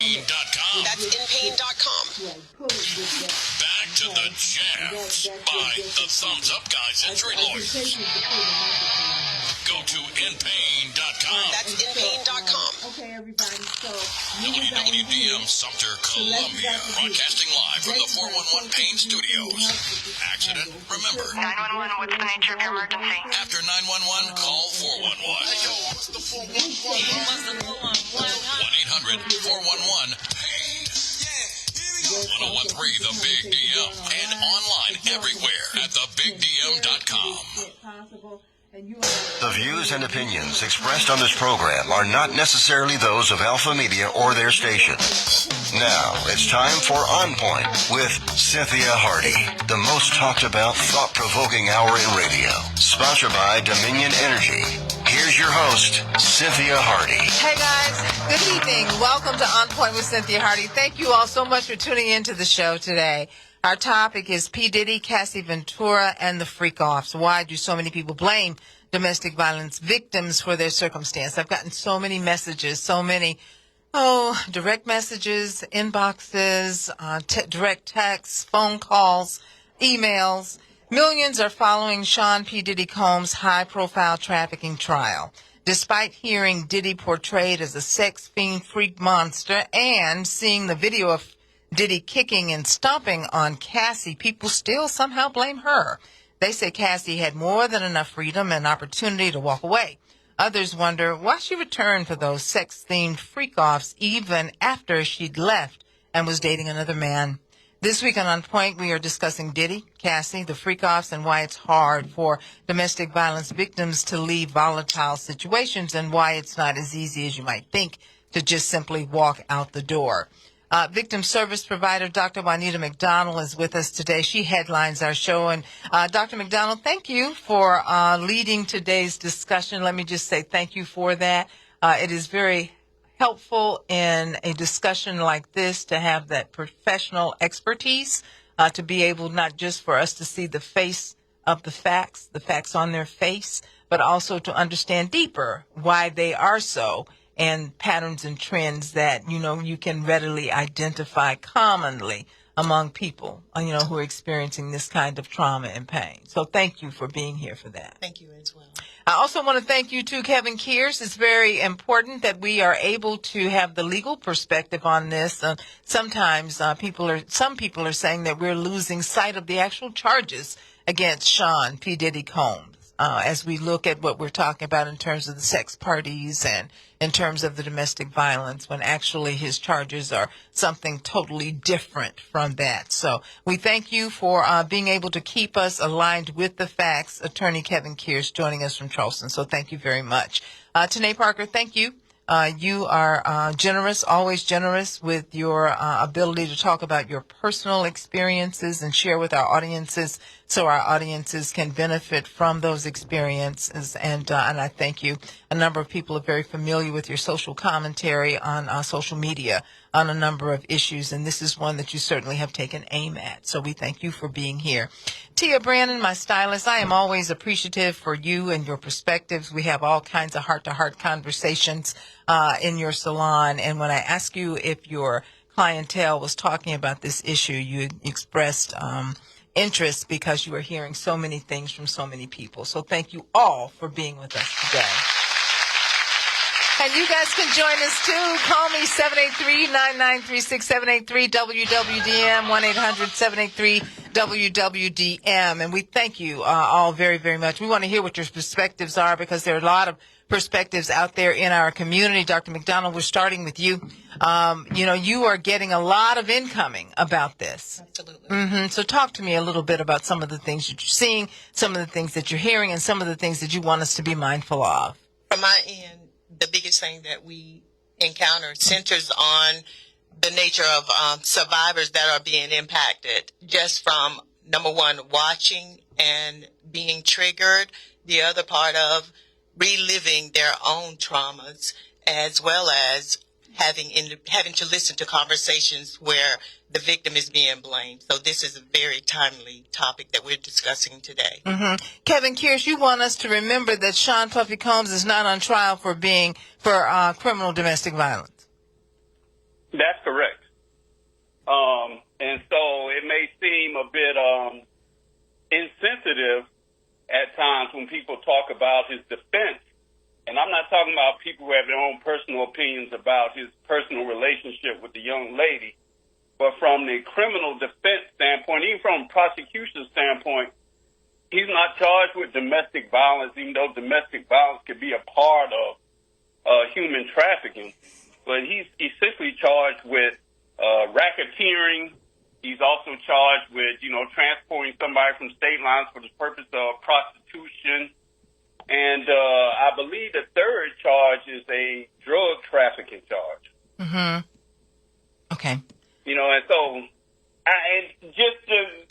That's inpain.com. Back to the jams by the Thumbs Up Guys Injury Lawyers. Go to inpain.com. That's inpain.com. Okay, everybody. So WWDM Sumter, Columbia. Broadcasting live from the 411 Pain Studios. Accident? Remember. 911, what's the nature of your emergency? After 911, call 411. Hey, yo, what's the 411? 1-800-411-PAIN. 1013 The Big DM. And online everywhere at thebigdm.com. The views and opinions expressed on this program are not necessarily those of Alpha Media or their station. Now, it's time for OnPoint with Cynthia Hardy, the most talked about, thought-provoking hour in radio. Sponsored by Dominion Energy. Here's your host, Cynthia Hardy. hey guys, good evening. Welcome to OnPoint with Cynthia Hardy. Thank you all so much for tuning into the show today. Our topic is P. Diddy, Cassie Ventura, and the freak-offs. Why do so many people blame domestic violence victims for their circumstance? I've gotten so many messages, so many, direct messages, inboxes, direct texts, phone calls, emails. Millions are following Sean P. Diddy Combs' high-profile trafficking trial. Despite hearing Diddy portrayed as a sex fiend freak monster and seeing the video of Diddy kicking and stomping on Cassie, people still somehow blame her. They say Cassie had more than enough freedom and opportunity to walk away. Others wonder why she returned for those sex-themed freak-offs even after she'd left and was dating another man. This week on OnPoint, we are discussing Diddy, Cassie, the freak-offs, and why it's hard for domestic violence victims to leave volatile situations and why it's not as easy as you might think to just simply walk out the door. Victim service provider Dr. Juanita McDonald is with us today. She headlines our show. And Dr. McDonald, thank you for leading today's discussion. Let me just say thank you for that. It is very helpful in a discussion like this to have that professional expertise, to be able not just for us to see the face of the facts on their face, but also to understand deeper why they are so, and patterns and trends that, you can readily identify commonly among people, who are experiencing this kind of trauma and pain. So thank you for being here for that. Thank you as well. I also want to thank you, too, Kevin Kearse. It's very important that we are able to have the legal perspective on this. Sometimes some people are saying that we're losing sight of the actual charges against Sean P. Diddy Combs. As we look at what we're talking about in terms of the sex parties and in terms of the domestic violence, when actually his charges are something totally different from that. So we thank you for being able to keep us aligned with the facts. Attorney Kevin Kearse joining us from Charleston. So thank you very much. Tanae Parker, thank you. You are generous, always generous with your ability to talk about your personal experiences and share with our audiences so our audiences can benefit from those experiences. And I thank you. A number of people are very familiar with your social commentary on social media on a number of issues, and this is one that you certainly have taken aim at. So we thank you for being here. Tia Brannon, my stylist, I am always appreciative for you and your perspectives. We have all kinds of heart-to-heart conversations in your salon, and when I ask you if your clientele was talking about this issue, you expressed interest because you are hearing so many things from so many people. So thank you all for being with us today. And you guys can join us, too. Call me 783-993-6783, WWDM, 1-800-783-WWDM. And we thank you all very, very much. We want to hear what your perspectives are because there are a lot of perspectives out there in our community. Dr. McDonald, we're starting with you. You are getting a lot of incoming about this. Absolutely. So talk to me a little bit about some of the things that you're seeing, some of the things that you're hearing, and some of the things that you want us to be mindful of. From my end, the biggest thing that we encounter centers on the nature of survivors that are being impacted just from, number one, watching and being triggered, the other part of reliving their own traumas, as well as having to listen to conversations where the victim is being blamed. So this is a very timely topic that we're discussing today. Kevin Kearse, you want us to remember that Sean Puffy Combs is not on trial for criminal domestic violence. That's correct. And so it may seem a bit insensitive at times when people talk about his defense. And I'm not talking about people who have their own personal opinions about his personal relationship with the young lady. But from the criminal defense standpoint, even from a prosecution standpoint, he's not charged with domestic violence, even though domestic violence could be a part of human trafficking. But he's essentially charged with racketeering. He's also charged with, transporting somebody from state lines for the purpose of prostitution. And I believe the third charge is a drug trafficking charge. Mm-hmm. Okay. And so,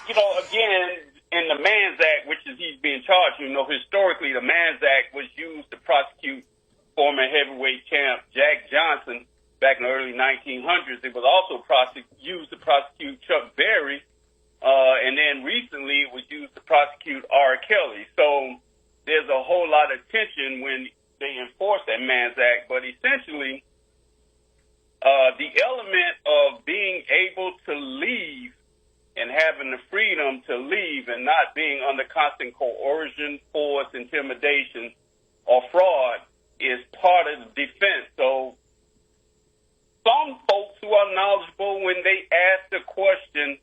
again, in the Manns Act, which is he's being charged, historically the Manns Act was used to prosecute former heavyweight champ Jack Johnson back in the early 1900s. It was also used to prosecute Chuck Berry, and then recently it was used to prosecute R. Kelly. So there's a whole lot of tension when they enforce that Manns Act, but essentially the element of being able to leave and having the freedom to leave and not being under constant coercion, force, intimidation, or fraud is part of the defense. So some folks who are knowledgeable, when they ask the question,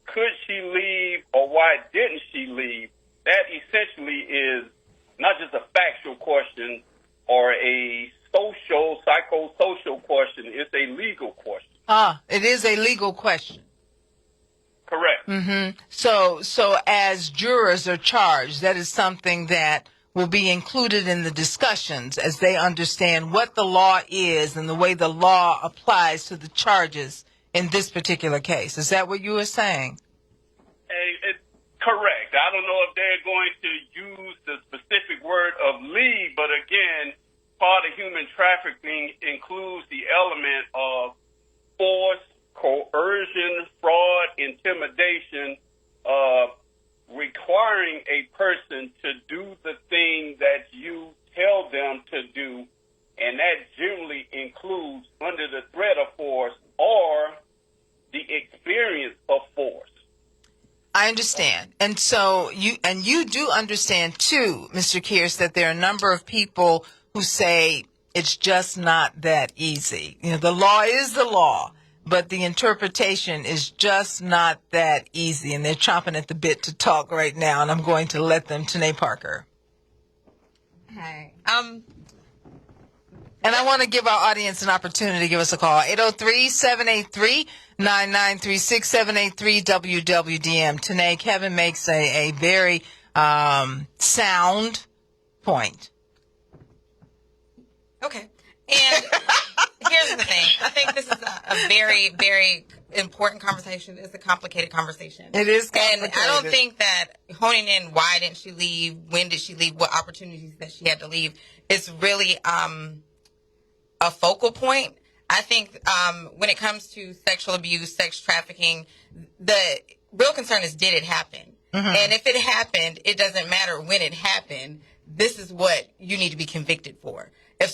could she leave or why didn't she leave, that essentially is not just a factual question or a psychosocial question. It's a legal question. It is a legal question. Correct. Mm-hmm. So as jurors are charged, that is something that will be included in the discussions as they understand what the law is and the way the law applies to the charges in this particular case. Is that what you were saying? Correct. I don't know if they're going to use the specific word of leave, but again, part of human trafficking includes the element of force, coercion, fraud, intimidation, requiring a person to do the thing that you tell them to do, and that generally includes under the threat of force or the experience of force. I understand. And so you do understand too, Mr. Kearse, that there are a number of people who say it's just not that easy. The law is the law, but the interpretation is just not that easy. And they're chomping at the bit to talk right now, and I'm going to let them. Tanae Parker. Hi. And I want to give our audience an opportunity to give us a call. 803-783-9936, 783-WWDM. Tanae, Kevin makes a very sound point. Okay. And here's the thing. I think this is a very, very important conversation. It's a complicated conversation. It is complicated. And I don't think that honing in why didn't she leave, when did she leave, what opportunities that she had to leave is really a focal point. I think when it comes to sexual abuse, sex trafficking, the real concern is, did it happen? Mm-hmm. And if it happened, it doesn't matter when it happened. This is what you need to be convicted for. There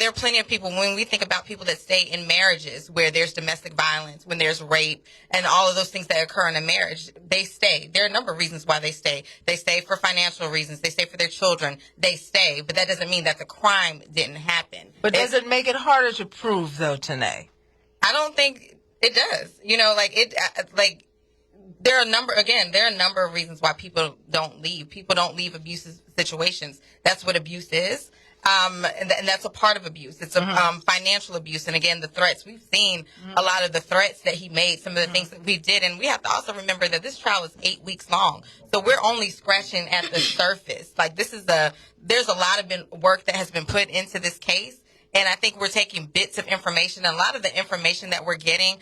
are plenty of people, when we think about people that stay in marriages where there's domestic violence, when there's rape, and all of those things that occur in a marriage, they stay. There are a number of reasons why they stay. They stay for financial reasons. They stay for their children. They stay. But that doesn't mean that the crime didn't happen. But does it make it harder to prove, though, Tanae? I don't think it does. There are a number of reasons why people don't leave. People don't leave abusive situations. That's what abuse is. And that's a part of abuse. It's a financial abuse. And again, the threats, we've seen a lot of the threats that he made, some of the things that we did. And we have to also remember that this trial is 8 weeks long. So we're only scratching at the surface. There's a lot of work that has been put into this case. And I think we're taking bits of information. And a lot of the information that we're getting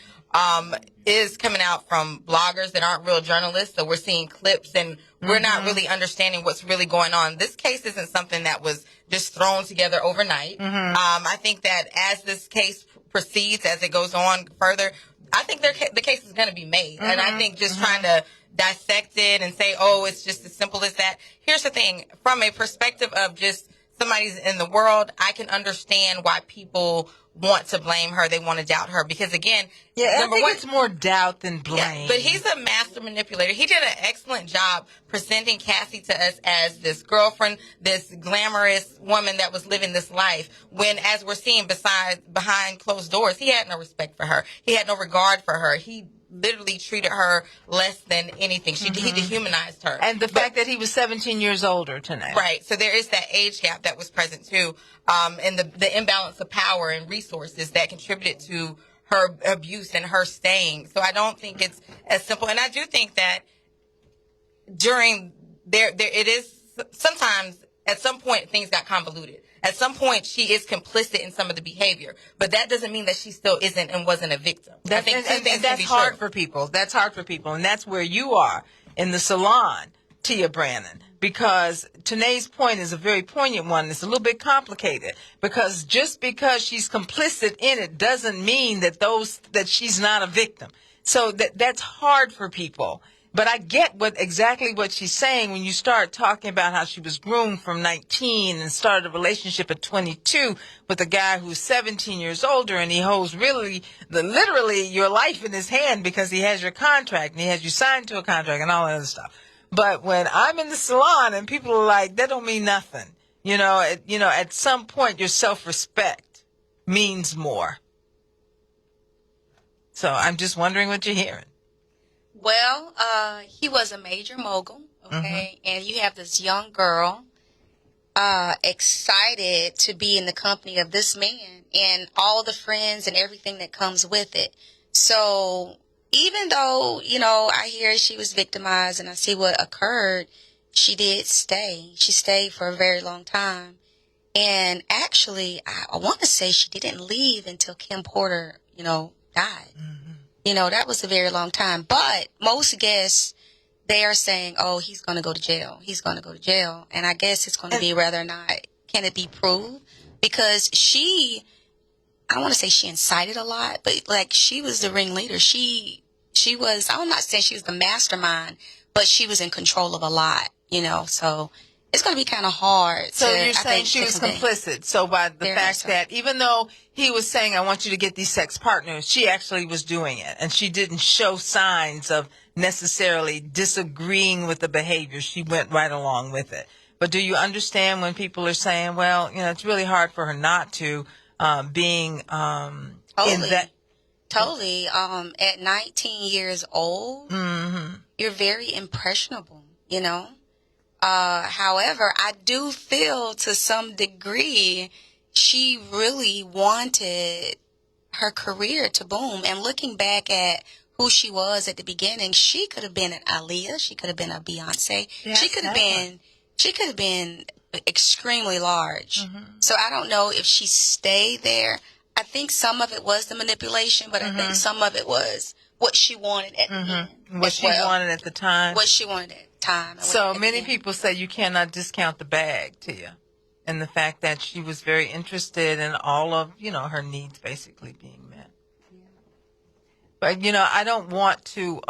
is coming out from bloggers that aren't real journalists. So we're seeing clips and we're not really understanding what's really going on. This case isn't something that was just thrown together overnight. I think that as this case proceeds, as it goes on further, I think the case is going to be made. And I think just trying to dissect it and say, oh, it's just as simple as that. Here's the thing. From a perspective of just somebody's in the world, I can understand why people want to blame her. They want to doubt her because, again, I number think one, it's more doubt than blame. yeah, but he's a master manipulator. He did an excellent job presenting Cassie to us as this girlfriend, this glamorous woman that was living this life. When, as we're seeing behind closed doors, he had no respect for her. He had no regard for her. He literally treated her less than anything. He dehumanized her. And the fact that he was 17 years older tonight. Right. So there is that age gap that was present too, and the imbalance of power and resources that contributed to her abuse and her staying. So I don't think it's as simple. And I do think that during there it is sometimes at some point things got convoluted. At some point she is complicit in some of the behavior, but that doesn't mean that she still isn't and wasn't a victim. I think that's hard for people. That's hard for people. And that's where you are in the salon, Tia Brannon, because Tanae's point is a very poignant one. It's a little bit complicated because just because she's complicit in it doesn't mean that she's not a victim. So that's hard for people. But I get exactly what she's saying when you start talking about how she was groomed from 19 and started a relationship at 22 with a guy who's 17 years older, and he holds literally your life in his hand because he has your contract and he has you signed to a contract and all that other stuff. But when I'm in the salon and people are like, that don't mean nothing. At some point your self-respect means more. So I'm just wondering what you're hearing. Well, he was a major mogul, okay? And you have this young girl excited to be in the company of this man and all the friends and everything that comes with it. So even though, I hear she was victimized and I see what occurred, she did stay. She stayed for a very long time. And actually, I want to say she didn't leave until Kim Porter, died. That was a very long time. But most guests, they are saying, oh, he's going to go to jail. He's going to go to jail. And I guess it's going to be whether or not can it be proved. Because I want to say she incited a lot, but like she was the ringleader. She was, I'm not saying she was the mastermind, but she was in control of a lot, so it's going to be kind of hard. So you're saying she was complicit. So by the fact that even though he was saying, I want you to get these sex partners, she actually was doing it. And she didn't show signs of necessarily disagreeing with the behavior. She went right along with it. But do you understand when people are saying, well, it's really hard for her not to, being in that. Totally. At 19 years old, you're very impressionable, However, I do feel to some degree she really wanted her career to boom. And looking back at who she was at the beginning, she could have been an Aaliyah. She could have been a Beyonce. Yes, she could have been extremely large. So I don't know if she stayed there. I think some of it was the manipulation, but I think some of it was what she wanted at the end. What she wanted at the time. What she wanted at the time. So many people say you cannot discount the bag, Tia, and the fact that she was very interested in all of, her needs basically being met. But, I don't want to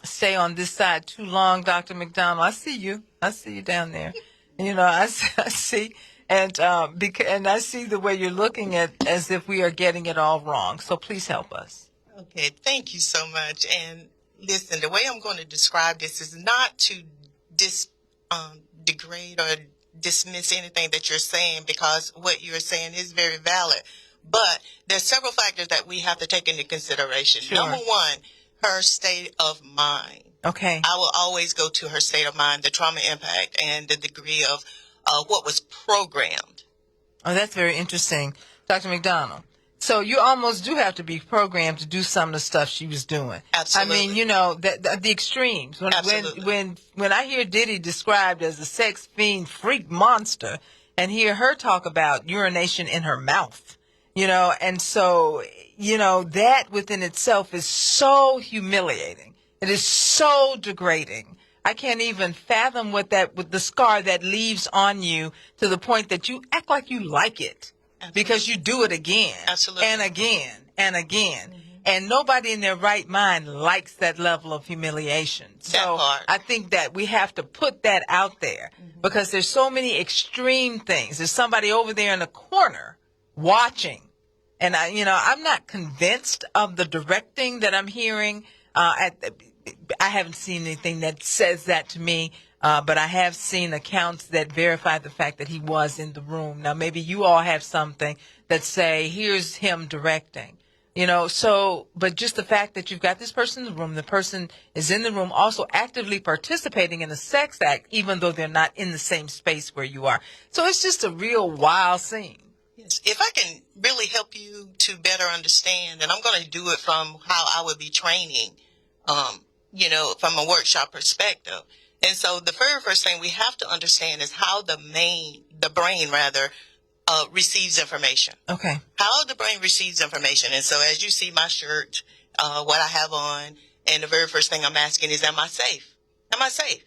stay on this side too long, Dr. McDonald. I see you down there. I see. And I see the way you're looking at as if we are getting it all wrong. So please help us. Okay, thank you so much. And listen, the way I'm going to describe this is not to degrade or dismiss anything that you're saying, because what you're saying is very valid. But there's several factors that we have to take into consideration. Sure. Number one, her state of mind. Okay. I will always go to her state of mind, the trauma impact, and the degree of what was programmed. Oh, that's very interesting, Dr. McDonald. So you almost do have to be programmed to do some of the stuff she was doing. Absolutely. I mean, the extremes. When I hear Diddy described as a sex fiend freak monster, and hear her talk about urination in her mouth, and so that within itself is so humiliating. It is so degrading. I can't even fathom with the scar that leaves on you to the point that you act like you like it. Absolutely. Because you do it again. Absolutely. And again and again. And nobody in their right mind likes that level of humiliation. So part. I think that we have to put that out there because there's so many extreme things. There's somebody over there in the corner watching. And I'm not convinced of the directing that I'm hearing. I haven't seen anything that says that to me. But I have seen accounts that verify the fact that he was in the room. Now, maybe you all have something that say, here's him directing. But just the fact that you've got this person in the room, the person is in the room also actively participating in a sex act, even though they're not in the same space where you are. So it's just a real wild scene. Yes. If I can really help you to better understand, and I'm going to do it from how I would be training, from a workshop perspective. And so the very first thing we have to understand is how the brain receives information. Okay. How the brain receives information. And so as you see my shirt, what I have on, and the very first thing I'm asking is, am I safe? Am I safe?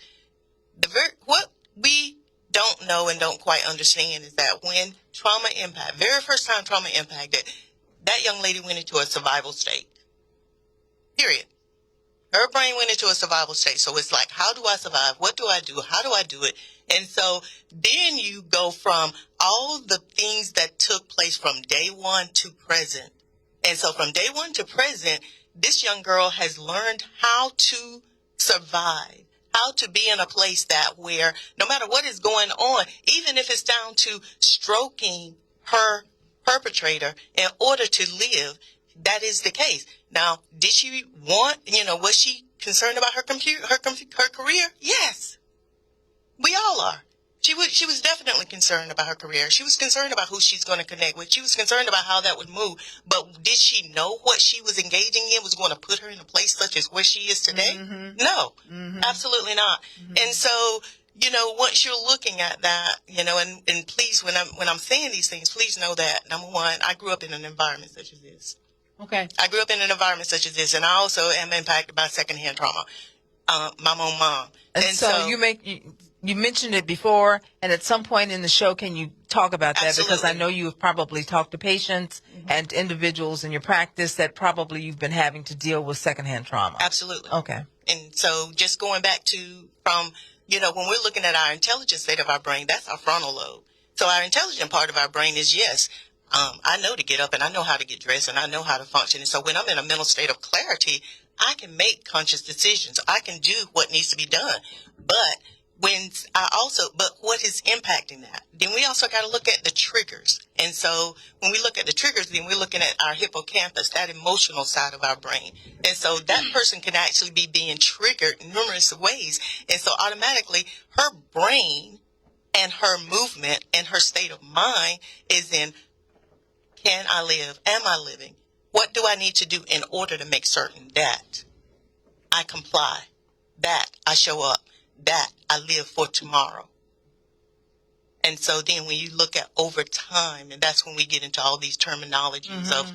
What we don't know and don't quite understand is that when very first time trauma impacted, that young lady went into a survival state. Period. Her brain went into a survival state. So it's like, how do I survive? What do I do? How do I do it? And so then you go from all the things that took place from day one to present. And so from day one to present, this young girl has learned how to survive, how to be in a place that where no matter what is going on, even if it's down to stroking her perpetrator in order to live, that is the case. Now, did she was she concerned about her career? Yes. We all are. She was definitely concerned about her career. She was concerned about who she's going to connect with. She was concerned about how that would move. But did she know what she was engaging in was going to put her in a place such as where she is today? Mm-hmm. No, absolutely not. Mm-hmm. And so, once you're looking at that, and please, when I'm saying these things, please know that, number one, I grew up in an environment such as this. Okay. I grew up in an environment such as this, and I also am impacted by secondhand trauma. My own mom. And so you mentioned it before, and at some point in the show, can you talk about that? Absolutely. Because I know you've probably talked to patients and individuals in your practice that probably you've been having to deal with secondhand trauma. Absolutely. Okay. And so just going back from when we're looking at our intelligence state of our brain, that's our frontal lobe. So our intelligent part of our brain is, yes, I know to get up and I know how to get dressed and I know how to function. And so when I'm in a mental state of clarity, I can make conscious decisions. I can do what needs to be done. But what is impacting that? Then we also got to look at the triggers. And so when we look at the triggers, then we're looking at our hippocampus, that emotional side of our brain. And so that person can actually be being triggered in numerous ways. And so automatically her brain and her movement and her state of mind is in, can I live? Am I living? What do I need to do in order to make certain that I comply, that I show up, that I live for tomorrow? And so then when you look at over time, and that's when we get into all these terminologies of,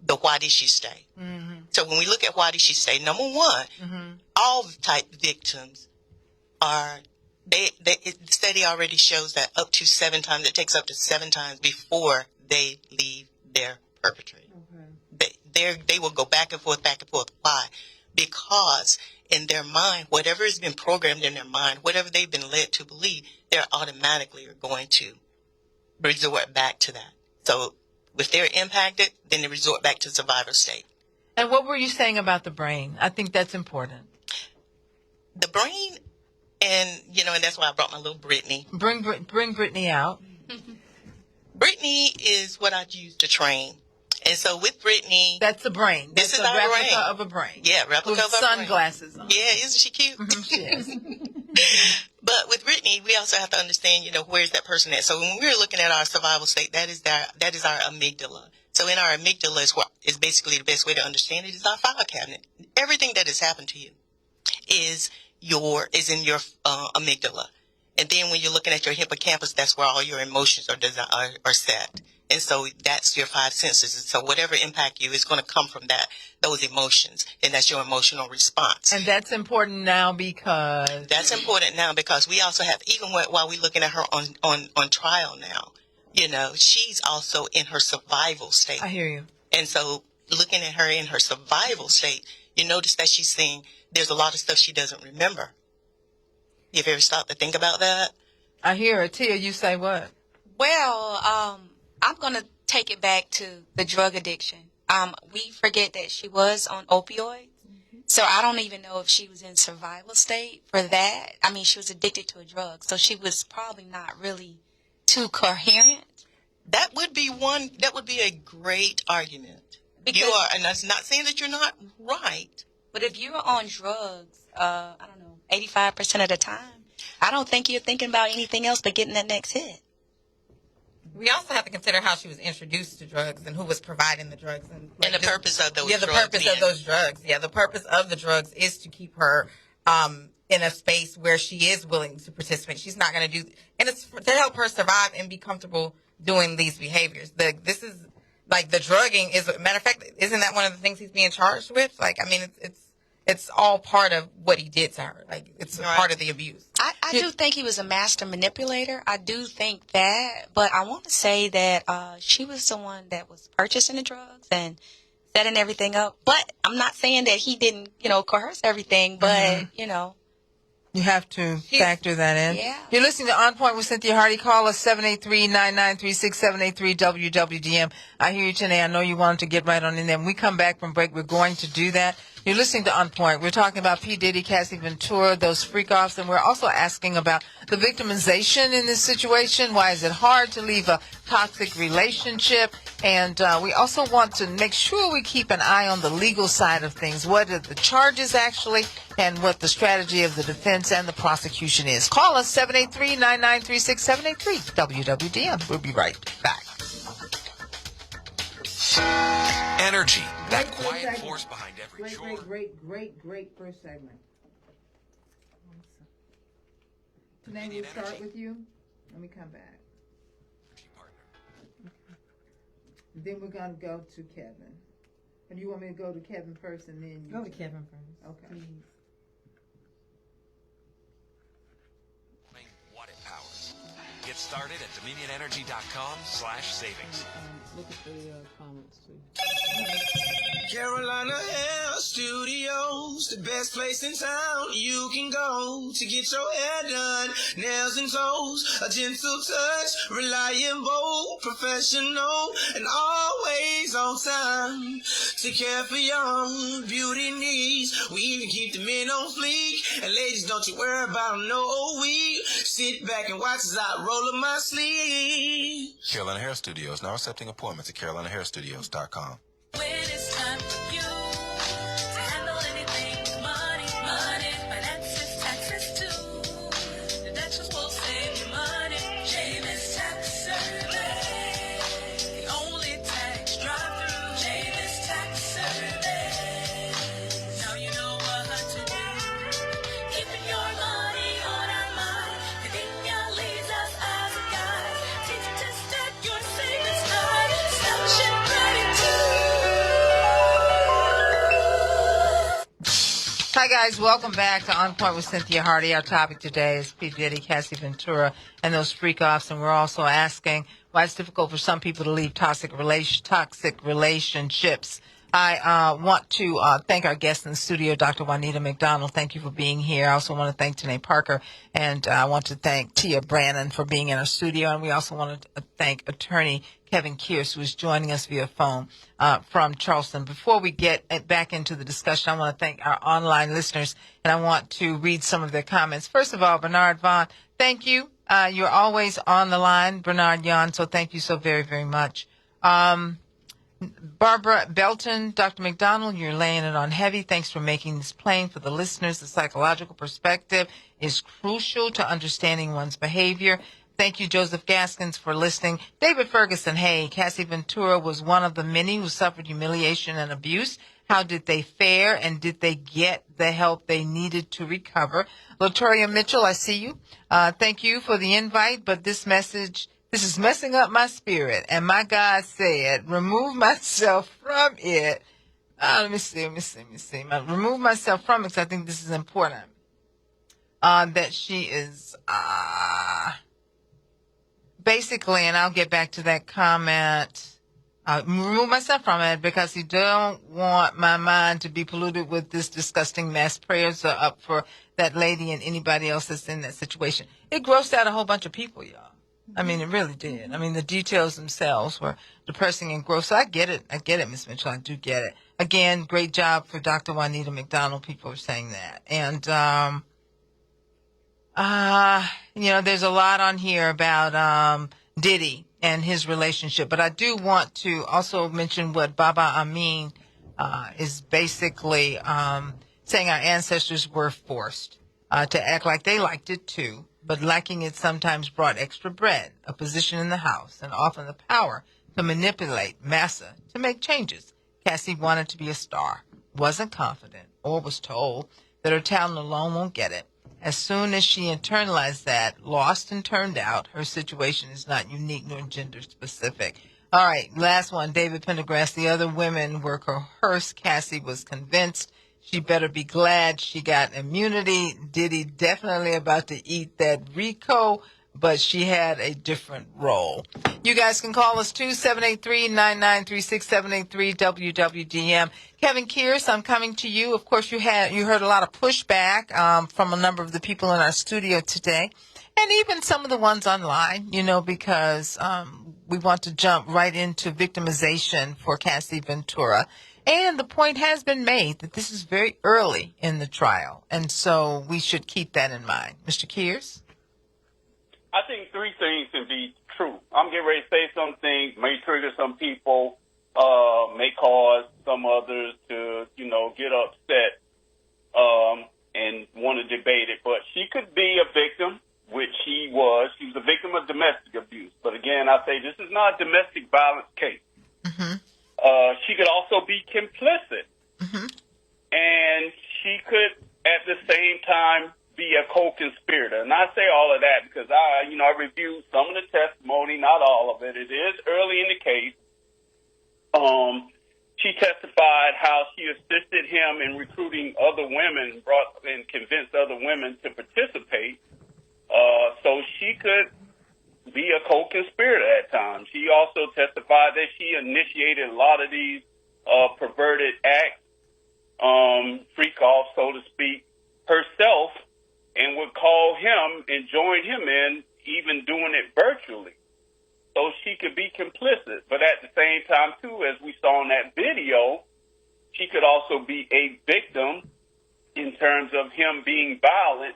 the why did she stay? Mm-hmm. So when we look at why did she stay, number one, all type victims are, the study already shows that up to 7 times, it takes up to 7 times before they leave their perpetrator. Okay. They will go back and forth. Why? Because in their mind, whatever has been programmed in their mind, whatever they've been led to believe, they're automatically are going to resort back to that. So if they're impacted, then they resort back to survivor state. And what were you saying about the brain? I think that's important. The brain, and that's why I brought my little Brittany. Bring Brittany out. Brittany is what I use to train. And so with Brittany, that's the brain. This is a our replica brain. of a brain. Yeah, replica with of a sunglasses brain. on. Yeah, isn't she cute? She is. But with Brittany, we also have to understand, where's that person at? So when we're looking at our survival state, that is our amygdala. So in our amygdala is basically the best way to understand it is our file cabinet. Everything that has happened to you is in your amygdala. And then when you're looking at your hippocampus, that's where all your emotions are set. And so that's your 5 senses. And so whatever impact you is going to come from those emotions. And that's your emotional response. And that's important now because? That's important now because we also have, even while we're looking at her on trial now, You know, she's also in her survival state. I hear you. And so looking at her in her survival state, you notice that she's saying there's a lot of stuff she doesn't remember. You've ever stopped to think about that? I hear it. Tia, you say what? Well, I'm going to take it back to the drug addiction. We forget that she was on opioids. So I don't even know if she was in survival state for that. I mean, she was addicted to a drug. So she was probably not really too coherent. That would be a great argument. Because, you are, and that's not saying that you're not right. But if you're on drugs, I don't know, 85% of the time, I don't think you're thinking about anything else but getting that next hit. We also have to consider how she was introduced to drugs and who was providing the drugs. And the purpose of those drugs. Yeah, the purpose of those drugs. Yeah, the purpose of the drugs is to keep her in a space where she is willing to participate. She's not going to do, and it's to help her survive and be comfortable doing these behaviors. This is like the drugging is, matter of fact, isn't that one of the things he's being charged with? Like, I mean, it's all part of what he did to her. Like, it's part of the abuse. I do think he was a master manipulator. I do think that, but I want to say that she was the one that was purchasing the drugs and setting everything up. But I'm not saying that he didn't, coerce everything, but, You have to factor that in. Yeah. You're listening to On Point with Cynthia Hardy. Call us 783-993-6783-WWDM. I hear you today. I know you wanted to get right on in there. When we come back from break, we're going to do that. You're listening to On Point. We're talking about P. Diddy, Cassie Ventura, those freak-offs, and we're also asking about the victimization in this situation. Why is it hard to leave a toxic relationship? And we also want to make sure we keep an eye on the legal side of things. What are the charges actually, and what the strategy of the defense and the prosecution is. Call us 783-993-6783 WWDM. We'll be right back. Energy, that quiet force behind every chore. Great first segment. Today we'll start with you. Let me come back. Then we're going to go to Kevin. And you want me to go to Kevin first and then you... Go to Kevin first. Okay. Please. What it powers. Get started at DominionEnergy.com/savings. Look at the comments, too. Carolina Hair Studios, the best place in town you can go to get your hair done. Nails and toes, a gentle touch, reliable, professional, and always on time. To care for your beauty needs, we even keep the men on fleek. And ladies, don't you worry about no weave. Sit back and watch as I roll up my sleeve. Carolina Hair Studios now accepting appointments at CarolinaHairStudios.com. When it's time for you to handle anything, money, finances, taxes too. The Duchess will save you money. James Tax Service, the only tax drive-through. James Tax Service. Now you know what to do. Keeping your money on our mind. Convenient leaves us as a guide. Teach to stack your savings high. Such a gratitude. Hi, guys. Welcome back to On Point with Cynthia Hardy. Our topic today is P. Diddy, Cassie Ventura, and those freak-offs. And we're also asking why it's difficult for some people to leave toxic relationships. I want to thank our guest in the studio, Dr. Juanita McDonald. Thank you for being here. I also want to thank Tanae Parker, and I want to thank Tia Brannon for being in our studio. And we also want to thank Attorney Kevin Kearse, who is joining us via phone from Charleston. Before we get back into the discussion, I want to thank our online listeners, and I want to read some of their comments. First of all, Bernard Vaughn, thank you. You're always on the line, Bernard Yon, so thank you so very, very much. Barbara Belton, Dr. McDonald, you're laying it on heavy. Thanks for making this plain for the listeners. The psychological perspective is crucial to understanding one's behavior. Thank you, Joseph Gaskins, for listening. David Ferguson, hey, Cassie Ventura was one of the many who suffered humiliation and abuse. How did they fare, and did they get the help they needed to recover? Latoria Mitchell, I see you. Thank you for the invite, but this is messing up my spirit. And my God said, remove myself from it. Let me see. Remove myself from it, because I think this is important. That she is basically, and I'll get back to that comment, remove myself from it because you don't want my mind to be polluted with this disgusting mess. Prayers are up for that lady and anybody else that's in that situation. It grossed out a whole bunch of people, y'all. I mean, it really did. I mean, the details themselves were depressing and gross. So I get it. I get it, Miss Mitchell. I do get it. Again, great job for Dr. Juanita McDonald. People are saying that. And, you know, there's a lot on here about Diddy and his relationship. But I do want to also mention what Baba Amin is basically saying our ancestors were forced to act like they liked it too, but lacking it sometimes brought extra bread, a position in the house, and often the power to manipulate massa to make changes. Cassie wanted to be a star, wasn't confident, or was told that her talent alone won't get it. As soon as she internalized that, lost and turned out, her situation is not unique nor gender specific. All right, last one, David Pendergrass. The other women were coerced. Cassie was convinced she better be glad she got immunity. Diddy definitely about to eat that Rico, but she had a different role. You guys can call us too, 783-9936-783-WWDM. Kevin Kearse, I'm coming to you. Of course, you heard a lot of pushback from a number of the people in our studio today, and even some of the ones online, you know, because we want to jump right into victimization for Cassie Ventura. And the point has been made that this is very early in the trial, and so we should keep that in mind. Mr. Kearse? I think three things can be true. I'm getting ready to say some things, may trigger some people, may cause some others to, you know, get upset and want to debate it. But she could be a victim, which she was. She was a victim of domestic abuse. But again, I say this is not a domestic violence case. Mm-hmm. She could also be complicit. Mm-hmm. And she could, at the same time, be a co-conspirator. And I say all of that because I reviewed some of the testimony, not all of it. It is early in the case. She testified how she assisted him in recruiting other women, brought and convinced other women to participate. So she could be a co-conspirator at times. She also testified that she initiated a lot of these perverted acts, freak-off, so to speak, herself, and would call him and join him in even doing it virtually. So she could be complicit. But at the same time, too, as we saw in that video, she could also be a victim in terms of him being violent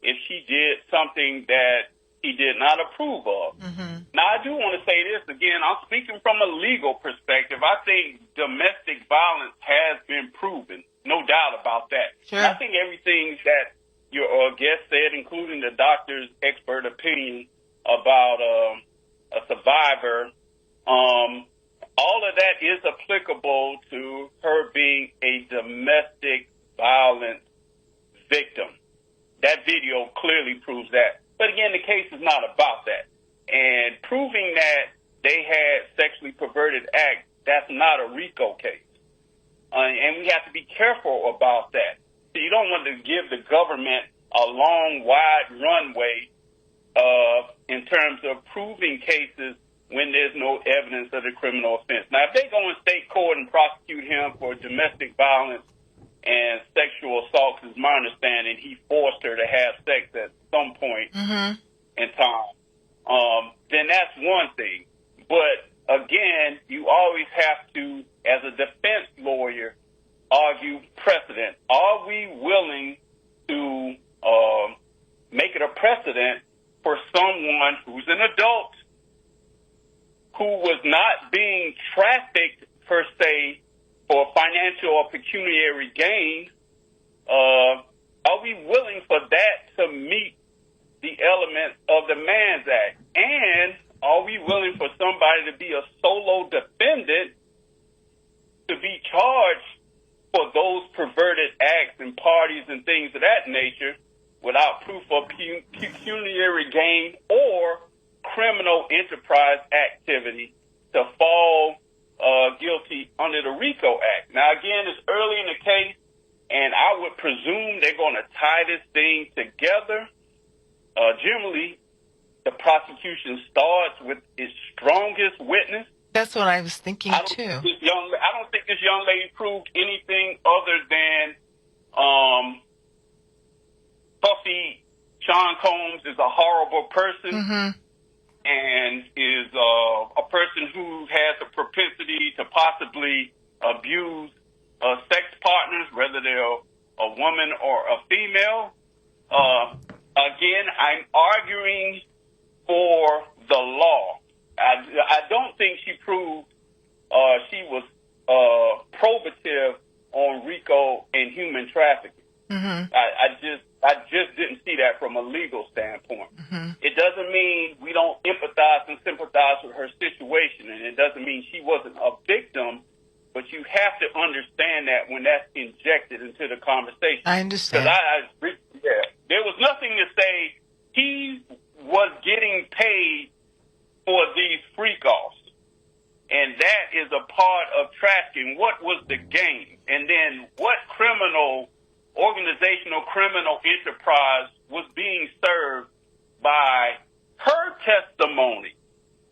if she did something that he did not approve of. Mm-hmm. Now, I do want to say this again. I'm speaking from a legal perspective. I think domestic violence has been proven, no doubt about that. Sure. And I think everything that your guest said, including the doctor's expert opinion about a survivor, all of that is applicable to her being a domestic violence victim. That video clearly proves that. But again, the case is not about that. And proving that they had sexually perverted acts, that's not a RICO case. And we have to be careful about that. So you don't want to give the government a long, wide runway in terms of proving cases when there's no evidence of the criminal offense. Now, if they go in state court and prosecute him for domestic violence and sexual assault, is my understanding, he forced her to have sex at some point in time, then that's one thing. But again, you always have to, as a defense lawyer, argue precedent. Are we willing to make it a precedent for someone who's an adult, who was not being trafficked per se for financial or pecuniary gain? Are we willing for that to meet the elements of the Man's Act? And are we willing for somebody to be a solo defendant to be charged for those perverted acts and parties and things of that nature without proof of pecuniary gain or criminal enterprise activity to fall guilty under the RICO Act? Now, again, it's early in the case, and I would presume they're going to tie this thing together. Generally, the prosecution starts with its strongest witness. That's what I was thinking too. I don't think this young lady proved anything other than Puffy Sean Combs is a horrible person and is a person who has a propensity to possibly abuse sex partners, whether they're a woman or a female. Again, I'm arguing for the law. I don't think she proved she was probative on RICO and human trafficking. I just didn't see that from a legal standpoint. It doesn't mean we don't empathize and sympathize with her situation, and it doesn't mean she wasn't a victim, but you have to understand that when that's injected into the conversation. I understand. Because there was nothing to say he was getting paid for these freak-offs. And that is a part of trafficking. What was the game? And then what organizational criminal enterprise was being served by her testimony?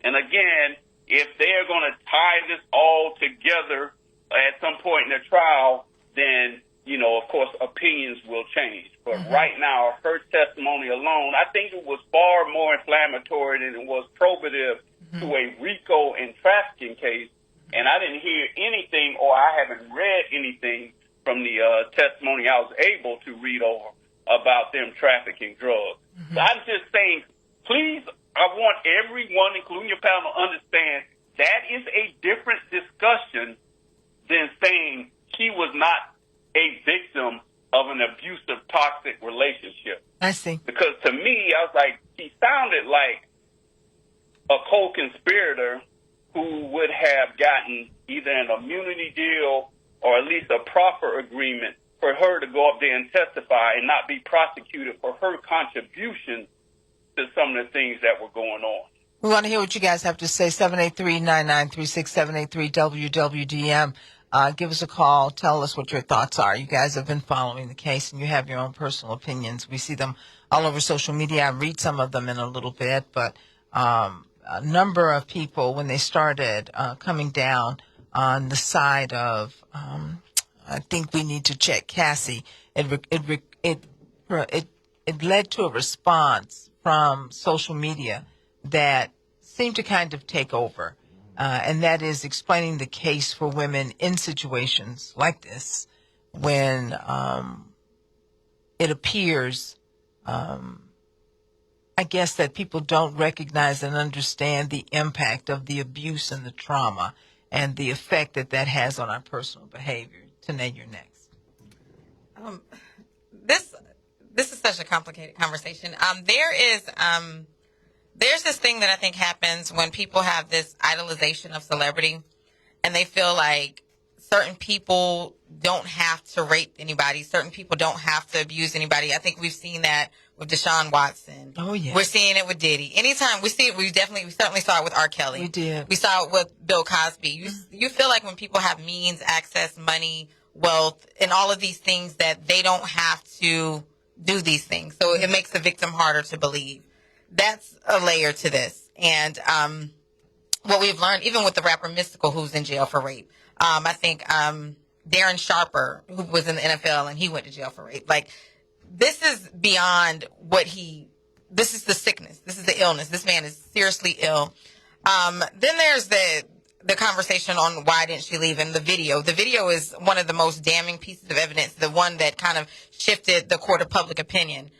And again, if they're going to tie this all together at some point in the trial, then, of course, opinions will change. But right now, her testimony alone, I think it was far more inflammatory than it was probative to a RICO and trafficking case. And I didn't hear anything, or I haven't read anything from the testimony I was able to read over about them trafficking drugs. So I'm just saying, please, I want everyone, including your panel, to understand that is a different discussion than saying she was not a victim of an abusive, toxic relationship. I see. Because to me, I was like, she sounded like a co-conspirator who would have gotten either an immunity deal or at least a proffer agreement for her to go up there and testify and not be prosecuted for her contribution to some of the things that were going on. We want to hear what you guys have to say. 783-9936, 783-WWDM. Give us a call. Tell us what your thoughts are. You guys have been following the case, and you have your own personal opinions. We see them all over social media. I read some of them in a little bit, but a number of people, when they started coming down on the side of, I think we need to check Cassie, it led to a response from social media that seemed to kind of take over. And that is explaining the case for women in situations like this when it appears, I guess, that people don't recognize and understand the impact of the abuse and the trauma and the effect that that has on our personal behavior. Tanae, you're next. This is such a complicated conversation. There's this thing that I think happens when people have this idolization of celebrity and they feel like certain people don't have to rape anybody. Certain people don't have to abuse anybody. I think we've seen that with Deshaun Watson. Oh, yeah. We're seeing it with Diddy. Anytime we see it, we certainly saw it with R. Kelly. We did. We saw it with Bill Cosby. You feel like when people have means, access, money, wealth, and all of these things that they don't have to do these things. So it makes the victim harder to believe. That's a layer to this. And what we've learned, even with the rapper Mystical, who's in jail for rape, I think Darren Sharper, who was in the NFL, and he went to jail for rape. Like, this is beyond this is the sickness. This is the illness. This man is seriously ill. Then there's the conversation on why didn't she leave, and the video. The video is one of the most damning pieces of evidence, the one that kind of shifted the court of public opinion.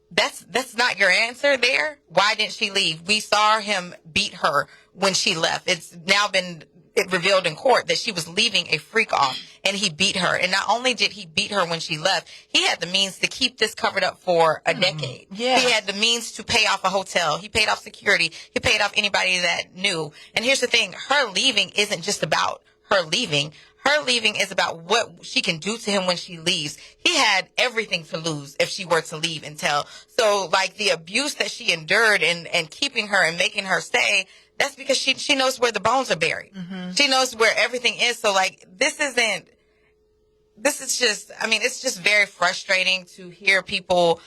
That's not your answer there. Why didn't she leave? We saw him beat her when she left. It's now been revealed in court that she was leaving a freak off, and he beat her. And not only did he beat her when she left, he had the means to keep this covered up for a decade. Yeah. He had the means to pay off a hotel. He paid off security. He paid off anybody that knew. And here's the thing. Her leaving isn't just about her leaving. Her leaving is about what she can do to him when she leaves. He had everything to lose if she were to leave and tell. So, like, the abuse that she endured and keeping her and making her stay, that's because she knows where the bones are buried. She knows where everything is. So, like, it's just very frustrating to hear people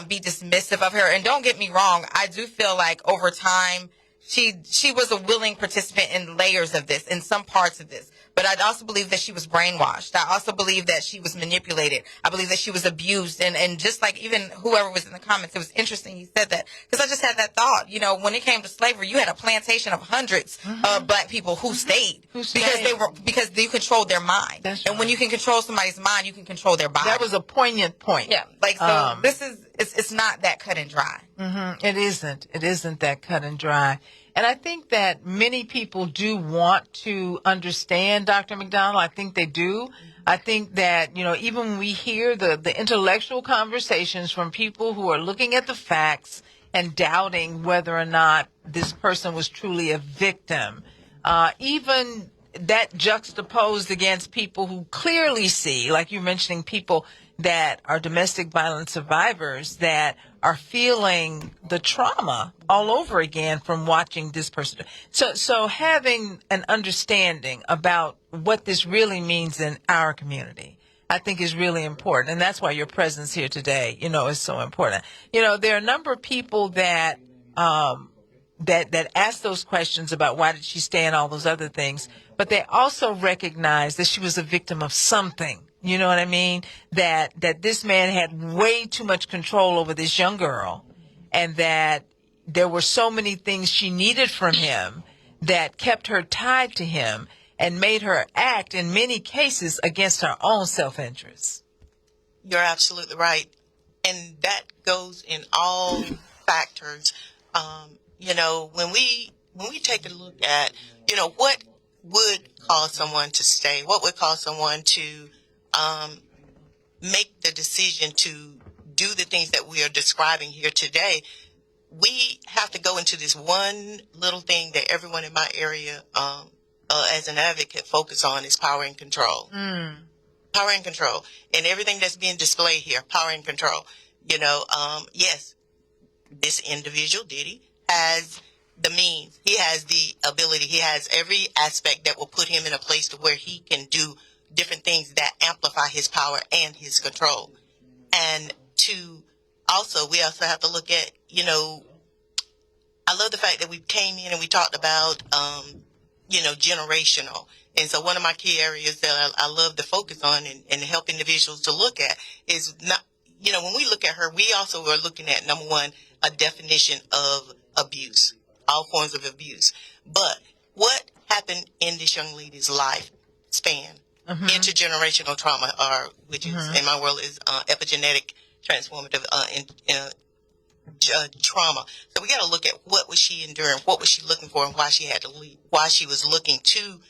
be dismissive of her. And don't get me wrong, I do feel like over time, she was a willing participant in layers of this, in some parts of this. But I also believe that she was brainwashed. I also believe that she was manipulated. I believe that she was abused. And just like even whoever was in the comments, it was interesting you said that. Because I just had that thought. You know, when it came to slavery, you had a plantation of hundreds of black people who stayed. Because you controlled their mind. And when you can control somebody's mind, you can control their body. That was a poignant point. Yeah. Like, so this is, it's not that cut and dry. It isn't. It isn't that cut and dry. And I think that many people do want to understand Dr. McDonald. I think they do. I think that, you know, even when we hear the intellectual conversations from people who are looking at the facts and doubting whether or not this person was truly a victim, even that juxtaposed against people who clearly see, like you're mentioning, people that are domestic violence survivors that are feeling the trauma all over again from watching this person. So having an understanding about what this really means in our community, I think is really important. And that's why your presence here today, you know, is so important. You know, there are a number of people that ask those questions about why did she stay and all those other things, but they also recognize that she was a victim of something. You know what I mean? That this man had way too much control over this young girl, and that there were so many things she needed from him that kept her tied to him and made her act in many cases against her own self-interest. You're absolutely right. And that goes in all factors. You know, when we take a look at, you know, what would cause someone to stay, what would cause someone to make the decision to do the things that we are describing here today, we have to go into this one little thing that everyone in my area, as an advocate, focus on is power and control. Power and control. And everything that's being displayed here, power and control. You know, yes, this individual, Diddy, has the means. He has the ability. He has every aspect that will put him in a place to where he can do different things that amplify his power and his control. And we also have to look at, you know, I love the fact that we came in and we talked about, you know, generational. And so one of my key areas that I love to focus on and help individuals to look at is not, you know, when we look at her, we also are looking at, number one, a definition of abuse, all forms of abuse. But what happened in this young lady's life span? Intergenerational trauma, which is in my world is epigenetic transformative trauma. So we got to look at what was she enduring, what was she looking for, and why she had to leave, why she was looking to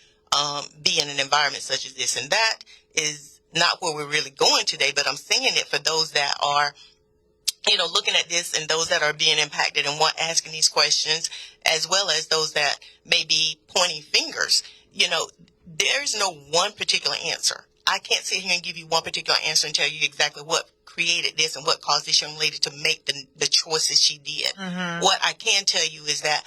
be in an environment such as this. And that is not where we're really going today, but I'm saying it for those that are, you know, looking at this and those that are being impacted and asking these questions, as well as those that may be pointing fingers. You know, there's no one particular answer. I can't sit here and give you one particular answer and tell you exactly what created this and what caused this young lady to make the choices she did. What I can tell you is that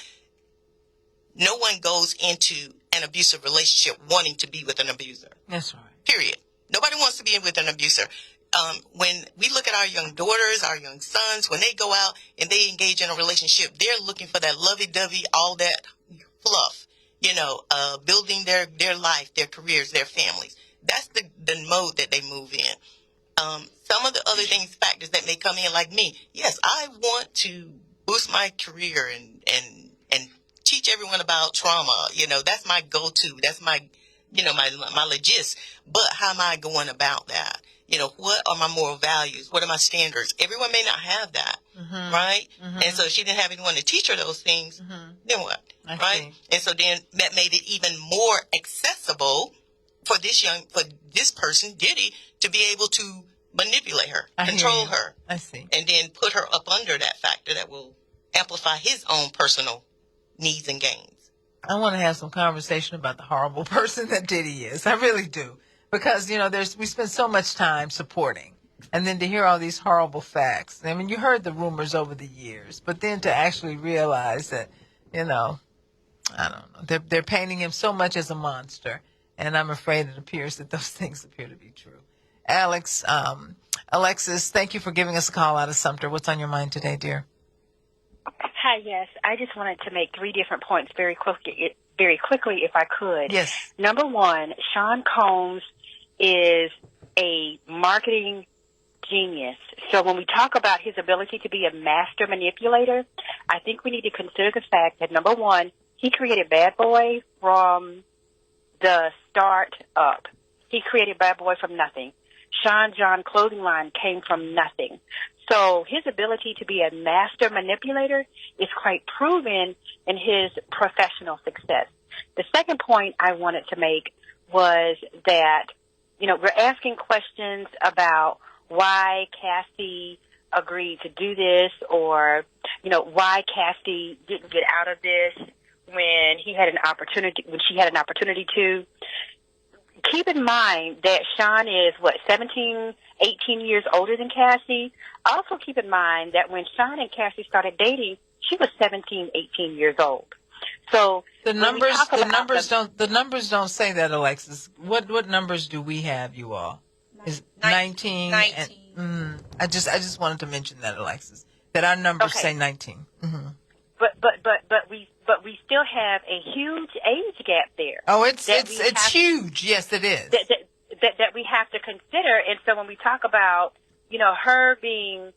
no one goes into an abusive relationship wanting to be with an abuser. That's right. Period. Nobody wants to be with an abuser. When we look at our young daughters, our young sons, when they go out and they engage in a relationship, they're looking for that lovey-dovey, all that fluff, you know, building their life, their careers, their families. That's the mode that they move in. Some of the other factors that may come in, like me, yes, I want to boost my career and teach everyone about trauma. You know, that's my go-to. That's my, you know, my legis. But how am I going about that? You know, what are my moral values? What are my standards? Everyone may not have that, right? And so if she didn't have anyone to teach her those things, then what, right? And so then that made it even more accessible for this person, Diddy, to be able to manipulate her, control her. I see. And then put her up under that factor that will amplify his own personal needs and gains. I want to have some conversation about the horrible person that Diddy is. I really do. Because, you know, we spend so much time supporting. And then to hear all these horrible facts. I mean, you heard the rumors over the years. But then to actually realize that, you know, I don't know. They're painting him so much as a monster. And I'm afraid it appears that those things appear to be true. Alexis, thank you for giving us a call out of Sumter. What's on your mind today, dear? Hi, yes. I just wanted to make 3 different points very quickly, if I could. Yes. Number one, Sean Combs is a marketing genius. So when we talk about his ability to be a master manipulator, I think we need to consider the fact that, number one, he created Bad Boy from the start up. He created Bad Boy from nothing. Sean John clothing line came from nothing. So his ability to be a master manipulator is quite proven in his professional success. The second point I wanted to make was that, we're asking questions about why Cassie agreed to do this, or, why Cassie didn't get out of this when she had an opportunity to. Keep in mind that Sean is, 17, 18 years older than Cassie. Also keep in mind that when Sean and Cassie started dating, she was 17, 18 years old. So the numbers don't say that, Alexis. What numbers do we have, you all? Is 19? 19. I just wanted to mention that, Alexis, that our numbers say 19. Mm-hmm. But we still have a huge age gap there. Oh, it's huge. Yes, it is. That we have to consider. And so when we talk about, her being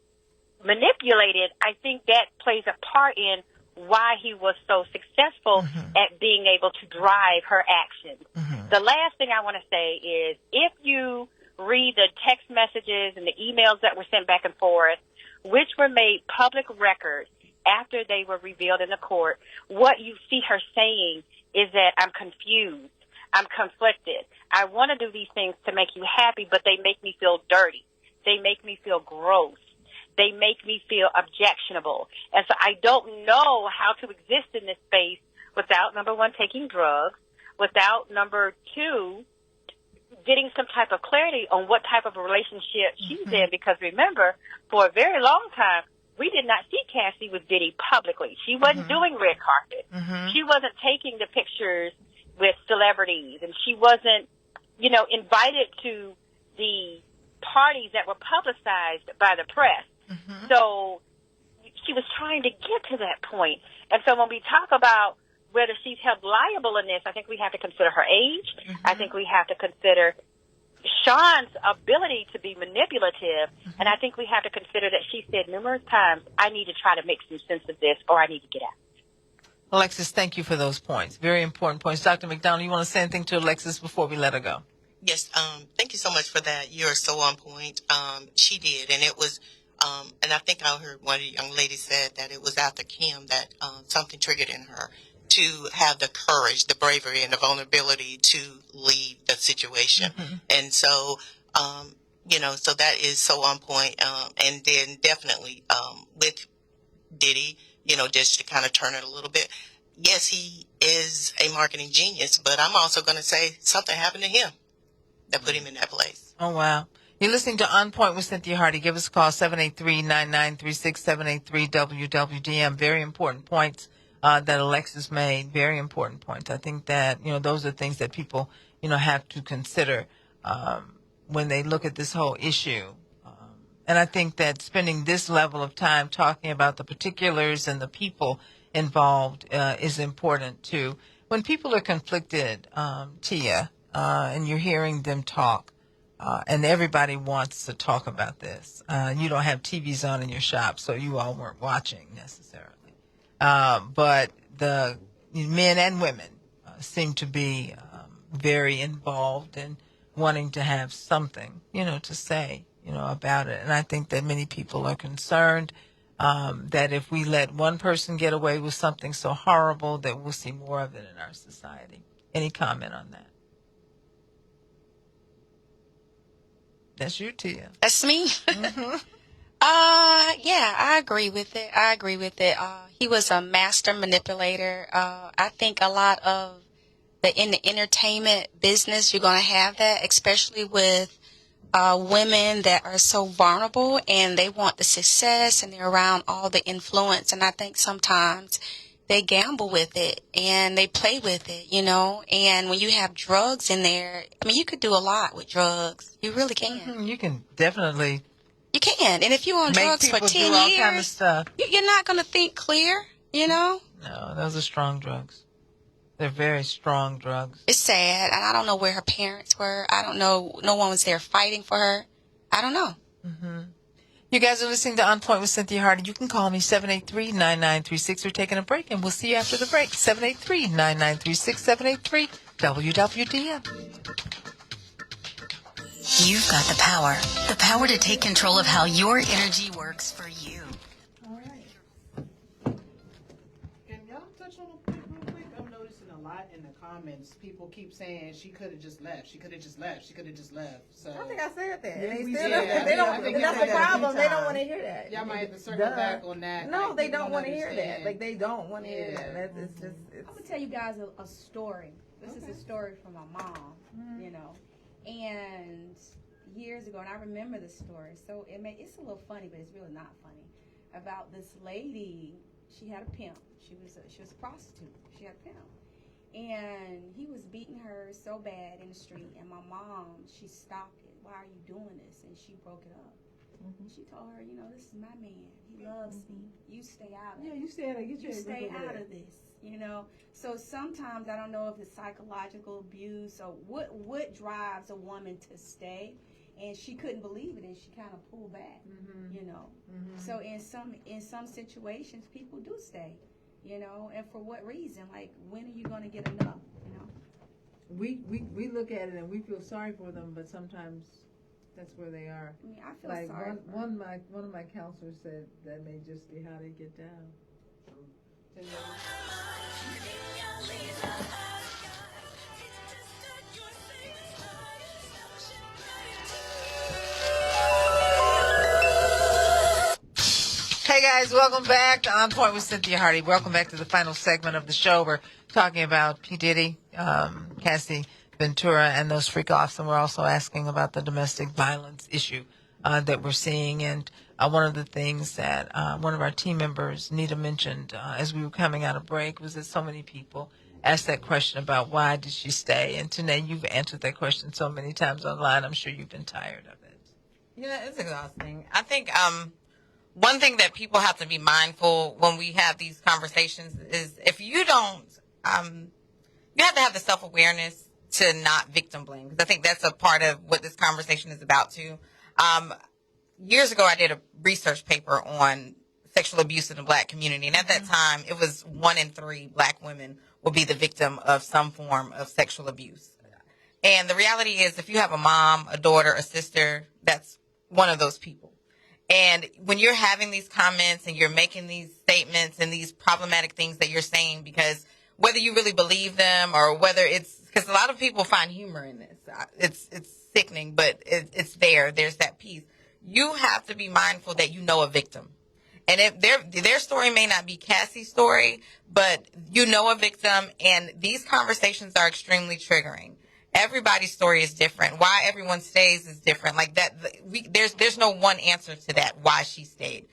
manipulated, I think that plays a part in why he was so successful at being able to drive her actions. The last thing I want to say is, if you read the text messages and the emails that were sent back and forth, which were made public records after they were revealed in the court, what you see her saying is that I'm confused, I'm conflicted. I want to do these things to make you happy, but they make me feel dirty. They make me feel gross. They make me feel objectionable. And so I don't know how to exist in this space without, number one, taking drugs, without, number two, getting some type of clarity on what type of a relationship she's in. Because remember, for a very long time, we did not see Cassie with Diddy publicly. She wasn't doing red carpet. She wasn't taking the pictures with celebrities, and she wasn't, invited to the parties that were publicized by the press. So she was trying to get to that point. And so when we talk about whether she's held liable in this, I think we have to consider her age. I think we have to consider Sean's ability to be manipulative, and I think we have to consider that she said numerous times, I need to try to make some sense of this, or I need to get out. Alexis, thank you for those points. Very important points. Dr. McDonald, you want to say anything to Alexis before we let her go? Yes, thank you so much for that. You're so on point. She did, and it was, and I think I heard one of the young ladies said that it was after Kim that something triggered in her to have the courage, the bravery, and the vulnerability to leave the situation. And so, so that is so on point. And then definitely with Diddy, just to kind of turn it a little bit, yes, he is a marketing genius, but I'm also going to say something happened to him that put him in that place. Oh, wow. You're listening to On Point with Cynthia Hardy. Give us a call, 783-9936, 783-WWDM. Very important points that Alexis made. Very important points. I think that, those are things that people, have to consider when they look at this whole issue. And I think that spending this level of time talking about the particulars and the people involved is important, too. When people are conflicted, Tia, and you're hearing them talk, and everybody wants to talk about this. You don't have TVs on in your shop, so you all weren't watching necessarily. But the men and women seem to be very involved in wanting to have something, to say, about it. And I think that many people are concerned that if we let one person get away with something so horrible, that we'll see more of it in our society. Any comment on that? That's you, Tia. That's me. Yeah, I agree with it. He was a master manipulator. I think a lot of in the entertainment business, you're going to have that, especially with women that are so vulnerable and they want the success and they're around all the influence. And I think sometimes they gamble with it and they play with it, you know. And when you have drugs in there, I mean, you could do a lot with drugs. You really can. You can definitely. You can. And if you're on make drugs for people 10 do all years, kind of stuff. you're not going to think clear, you know. No, those are strong drugs. They're very strong drugs. It's sad. And I don't know where her parents were. I don't know. No one was there fighting for her. I don't know. Mm-hmm. You guys are listening to On Point with Cynthia Hardy. You can call me 783-9936. We're taking a break, and we'll see you after the break. 783-9936, 783-WWDM. You've got the power. The power to take control of how your energy works for you. All right. Can y'all touch on a point real quick? I'm noticing a lot in the comments. People keep saying she could have just left. She could have just left. She could have just left. So I think I said that. Yeah, They we still did. they don't. I think That's we the said that a few problem. They don't times. want to hear that. Y'all might have to circle back on that. No, Like, they people don't want to hear that. understand. Like they don't want to hear that. It's just. I'm gonna tell you guys a story. This is a story from my mom. You know, and years ago, and I remember the story. So it's a little funny, but it's really not funny. About this lady, she had a pimp. She was a prostitute. She had a pimp, and he was beating her so bad in the street. And my mom, she stopped it. Why are you doing this? And she broke it up. And she told her, you know, this is my man. He loves me. You stay out of it. Yeah, you stay out of it. Get your You stay grip over out that. of this. You know, so sometimes I don't know if it's psychological abuse or what drives a woman to stay, and she couldn't believe it, and she kind of pulled back. You know, so in some situations, people do stay. You know, and for what reason? Like, when are you going to get enough? You know, We look at it and we feel sorry for them, but sometimes that's where they are. I mean, I feel like sorry. one of my counselors said that may just be how they get down. Hey guys, welcome back to On Point with Cynthia Hardy. Welcome back to the final segment of the show. We're talking about P. Diddy, Cassie Ventura, and those freak-offs, and we're also asking about the domestic violence issue that we're seeing. And one of the things that one of our team members, Nita, mentioned as we were coming out of break was that so many people asked that question about why did she stay. And Tanae, you've answered that question so many times online. I'm sure you've been tired of it. Yeah, it's exhausting. I think one thing that people have to be mindful when we have these conversations is if you don't, you have to have the self-awareness to not victim blame. Because I think that's a part of what this conversation is about too. Years ago, I did a research paper on sexual abuse in the black community. And at that time, it was 1 in 3 black women will be the victim of some form of sexual abuse. And the reality is if you have a mom, a daughter, a sister, that's one of those people. And when you're having these comments and you're making these statements and these problematic things that you're saying, because whether you really believe them or whether it's, because a lot of people find humor in this. It's sickening, but it's there. There's that piece. You have to be mindful that you know a victim. And if their story may not be Cassie's story, but you know a victim, and these conversations are extremely triggering. Everybody's story is different. Why everyone stays is different. Like that, there's no one answer to that, why she stayed.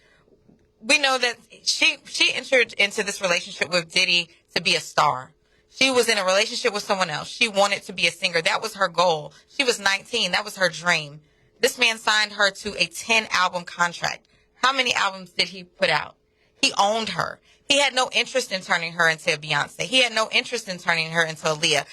We know that she entered into this relationship with Diddy to be a star. She was in a relationship with someone else. She wanted to be a singer. That was her goal. She was 19. That was her dream. This man signed her to a 10-album contract. How many albums did he put out? He owned her. He had no interest in turning her into a Beyonce. He had no interest in turning her into Aaliyah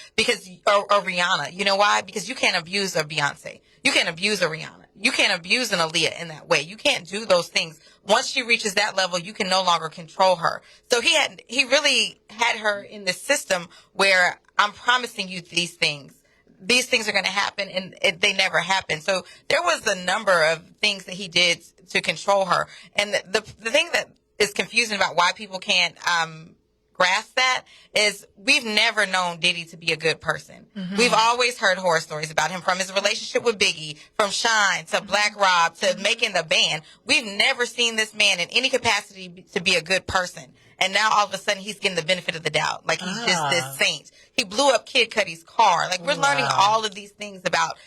or Rihanna. You know why? Because you can't abuse a Beyonce. You can't abuse a Rihanna. You can't abuse an Aaliyah in that way. You can't do those things. Once she reaches that level, you can no longer control her. So he really had her in the system where I'm promising you these things. These things are going to happen, and they never happen. So there was a number of things that he did to control her. And the thing that is confusing about why people can't grasp that is we've never known Diddy to be a good person. Mm-hmm. We've always heard horror stories about him, from his relationship with Biggie, from Shine to Black Rob to making the band. We've never seen this man in any capacity to be a good person. And now all of a sudden he's getting the benefit of the doubt. Like he's just this saint. He blew up Kid Cudi's car. Like we're learning all of these things about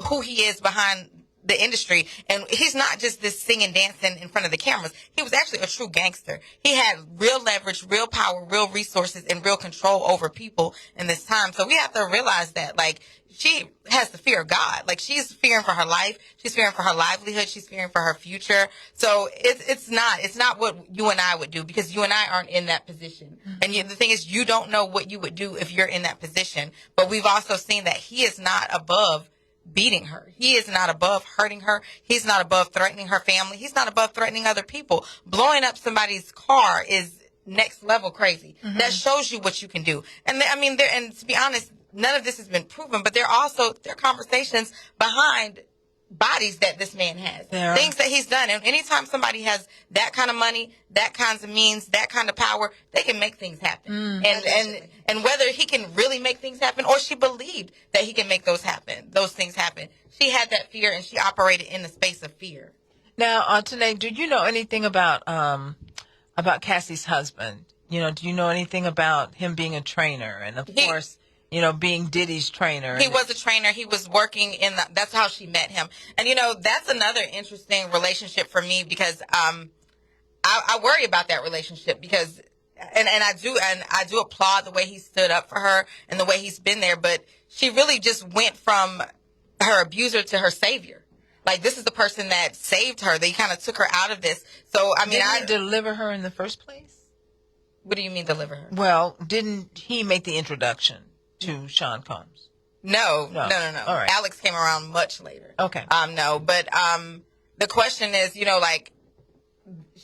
who he is behind the industry, and he's not just this singing, dancing in front of the cameras. He was actually a true gangster. He had real leverage, real power, real resources, and real control over people in this time. So we have to realize that, like, she has the fear of God. Like, she's fearing for her life. She's fearing for her livelihood. She's fearing for her future. So it's not what you and I would do, because you and I aren't in that position. And the thing is, you don't know what you would do if you're in that position. But we've also seen that he is not above beating her. He is not above hurting her. He's not above threatening her family. He's not above threatening other people. Blowing up somebody's car is next level crazy. That shows you what you can do. And I mean, and to be honest, none of this has been proven, but there are conversations behind bodies that this man has. Yeah. Things that he's done. And anytime somebody has that kind of money, that kinds of means, that kind of power, they can make things happen. And whether he can really make things happen, or she believed that he can make those things happen. She had that fear, and she operated in the space of fear. Now, Tanae, do you know anything about Cassie's husband? Do you know anything about him being a trainer, and of course, being Diddy's trainer? He was a trainer. He was working that's how she met him. And, that's another interesting relationship for me, because I worry about that relationship, because, and I do applaud the way he stood up for her and the way he's been there, but she really just went from her abuser to her savior. Like, this is the person that saved her. They kind of took her out of this. So, I mean, Didn't he deliver her in the first place? What do you mean deliver her? Well, didn't he make the introduction to Sean Combs? No. All right. Alex came around much later. Okay. No, but the question is, like,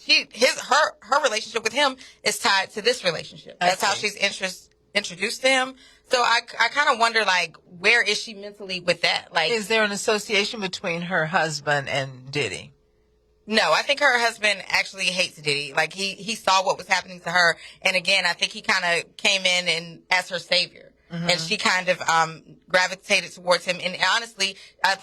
her relationship with him is tied to this relationship. That's how she's introduced to him. So I kind of wonder, like, where is she mentally with that? Like, is there an association between her husband and Diddy? No, I think her husband actually hates Diddy. Like, he saw what was happening to her, and again, I think he kind of came in and as her savior. And she kind of gravitated towards him. And honestly,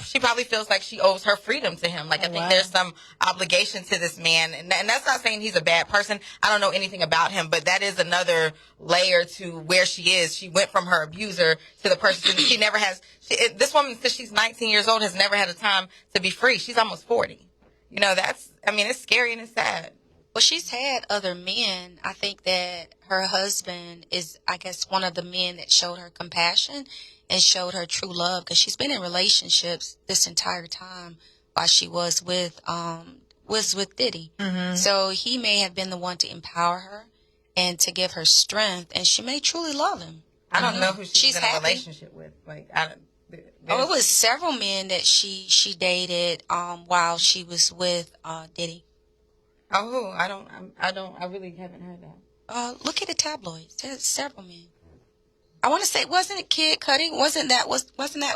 she probably feels like she owes her freedom to him. Like, I think there's some obligation to this man. And that's not saying he's a bad person. I don't know anything about him, but that is another layer to where she is. She went from her abuser to the person she never has. This woman, since she's 19 years old, has never had a time to be free. She's almost 40. It's scary and it's sad. Well, she's had other men. I think that her husband is, I guess, one of the men that showed her compassion and showed her true love, because she's been in relationships this entire time while she was with Diddy. So he may have been the one to empower her and to give her strength, and she may truly love him. I don't know who she's in a relationship with. Like, it was several men that she dated while she was with Diddy. Oh, I really haven't heard that. Look at the tabloids. There's several men. I want to say, wasn't it Kid Cudi? Wasn't that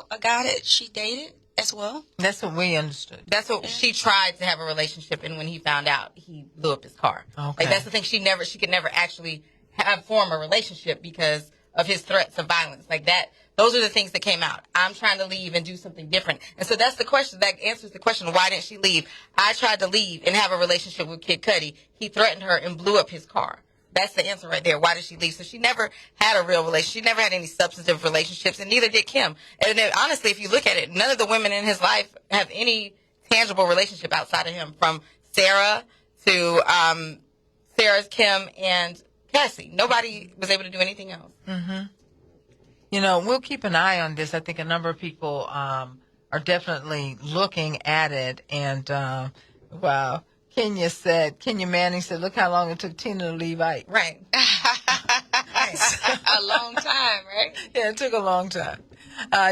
a guy that she dated as well? That's what we understood. That's what she tried to have a relationship, and when he found out, he blew up his car. Okay. Like, that's the thing. She could never actually form a relationship because of his threats of violence. Like that. Those are the things that came out. I'm trying to leave and do something different. And so that's the question. That answers the question, why didn't she leave? I tried to leave and have a relationship with Kid Cudi. He threatened her and blew up his car. That's the answer right there. Why did she leave? So she never had a real relationship. She never had any substantive relationships, and neither did Kim. And then, honestly, if you look at it, none of the women in his life have any tangible relationship outside of him, from Sarah to Sarah's Kim and Cassie. Nobody was able to do anything else. We'll keep an eye on this. I think a number of people are definitely looking at it. And, wow, Kenya Manning said, look how long it took Tina to leave Ike. Right. A long time, right? Yeah, it took a long time.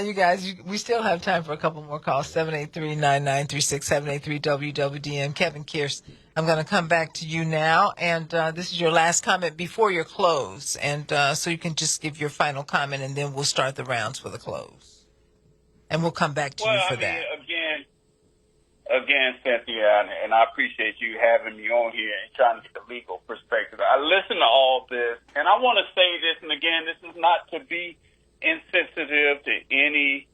You guys, we still have time for a couple more calls. 783-9936, 783-WWDM. Kevin Kearse, I'm going to come back to you now. And this is your last comment before your close. And so you can just give your final comment, and then we'll start the rounds for the close. And we'll come back to you for that. Again, Cynthia, and I appreciate you having me on here and trying to get the legal perspective. I listen to all this, and I want to say this, and again, this is not to be insensitive to any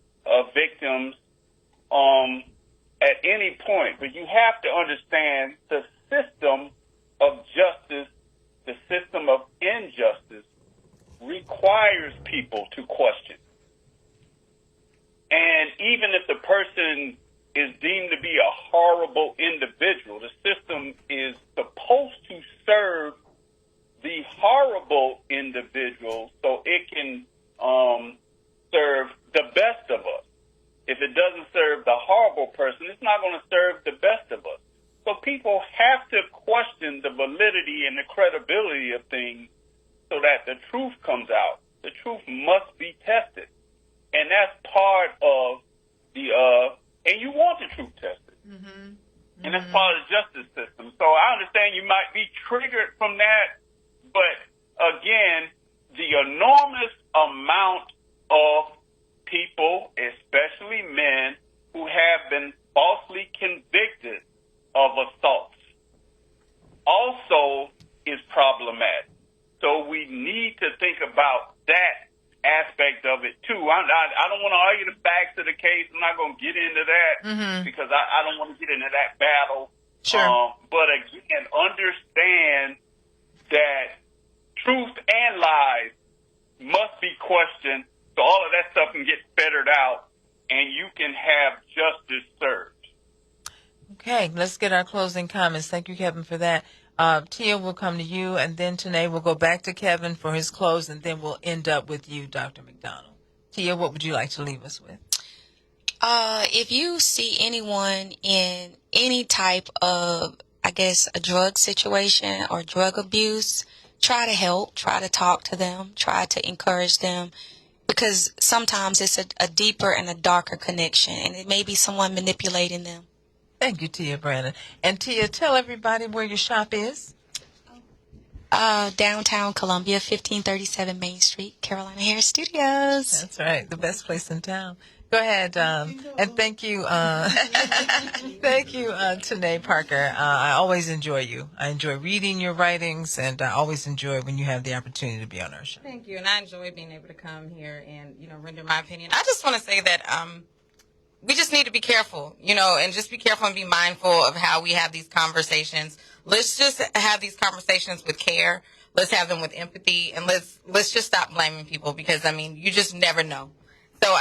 victims at any point, but you have to understand the system of justice, the system of injustice requires people to question. And even if the person is deemed to be a horrible individual. The system is supposed to serve the horrible individual so it can serve the best of us. If it doesn't serve the horrible person, it's not going to serve the best of us. So people have to question the validity and the credibility of things so that the truth comes out. The truth must be tested. And that's part of the, and you want the truth tested. And that's part of the justice system. So I understand you might be triggered from that, but again, the enormous amount of people, especially men, who have been falsely convicted of assaults also is problematic. So we need to think about that aspect of it too. I don't want to argue the facts of the case. I'm not going to get into that because I don't want to get into that battle. Sure. But again, understand that truth and lies must be questioned so all of that stuff can get fettered out and you can have justice served. Okay, let's get our closing comments. Thank you, Kevin, for that. Tia, will come to you, and then Tanae will go back to Kevin for his close, and then we'll end up with you, Dr. McDonald. Tia, what would you like to leave us with? If you see anyone in any type of, I guess, a drug situation or drug abuse, try to help, try to talk to them, try to encourage them, because sometimes it's a deeper and a darker connection, and it may be someone manipulating them. Thank you, Tia Brannon. And Tia, tell everybody where your shop is. Downtown Columbia, 1537 Main Street, Carolina Hair Studios. That's right, the best place in town. Go ahead, and thank you, thank you, Tanae Parker. I always enjoy you. I enjoy reading your writings, and I always enjoy when you have the opportunity to be on our show. Thank you, and I enjoy being able to come here and render my opinion. I just want to say that we just need to be careful, and just be careful and be mindful of how we have these conversations. Let's just have these conversations with care. Let's have them with empathy, and let's just stop blaming people because you just never know. So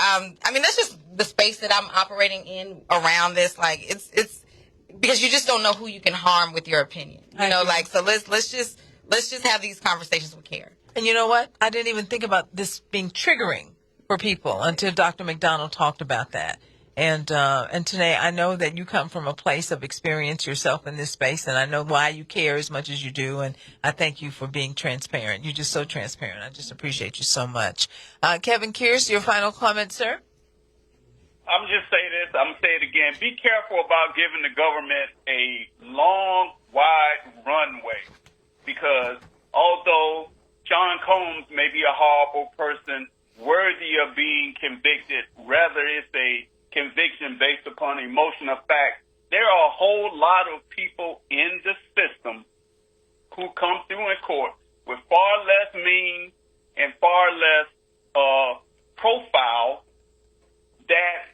that's just the space that I'm operating in around this. Like it's because you just don't know who you can harm with your opinion. So let's just have these conversations with care. And you know what? I didn't even think about this being triggering for people until Dr. McDonald talked about that. And today I know that you come from a place of experience yourself in this space, and I know why you care as much as you do, and I thank you for being transparent. You're just so transparent. I just appreciate you so much. Kevin Kearse, your final comment, sir? I'm just say this. I'm going to say it again. Be careful about giving the government a long, wide runway because although Sean Combs may be a horrible person, worthy of being convicted, rather it's a conviction based upon emotional fact. There are a whole lot of people in the system who come through in court with far less means and far less profile that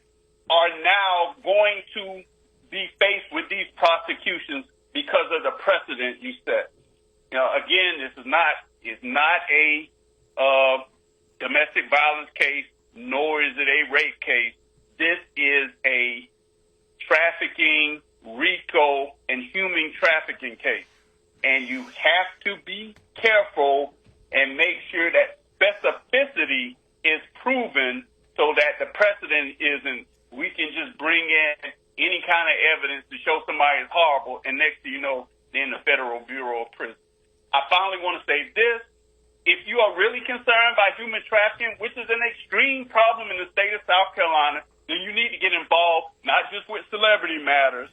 are now going to be faced with these prosecutions because of the precedent you set. Again, this is not a domestic violence case, nor is it a rape case. This is a trafficking, RICO, and human trafficking case. And you have to be careful and make sure that specificity is proven so that the precedent isn't, we can just bring in any kind of evidence to show somebody is horrible, and next thing you know, they're in the Federal Bureau of Prisons. I finally want to say this. If you are really concerned by human trafficking, which is an extreme problem in the state of South Carolina, then you need to get involved not just with Celebrity Matters,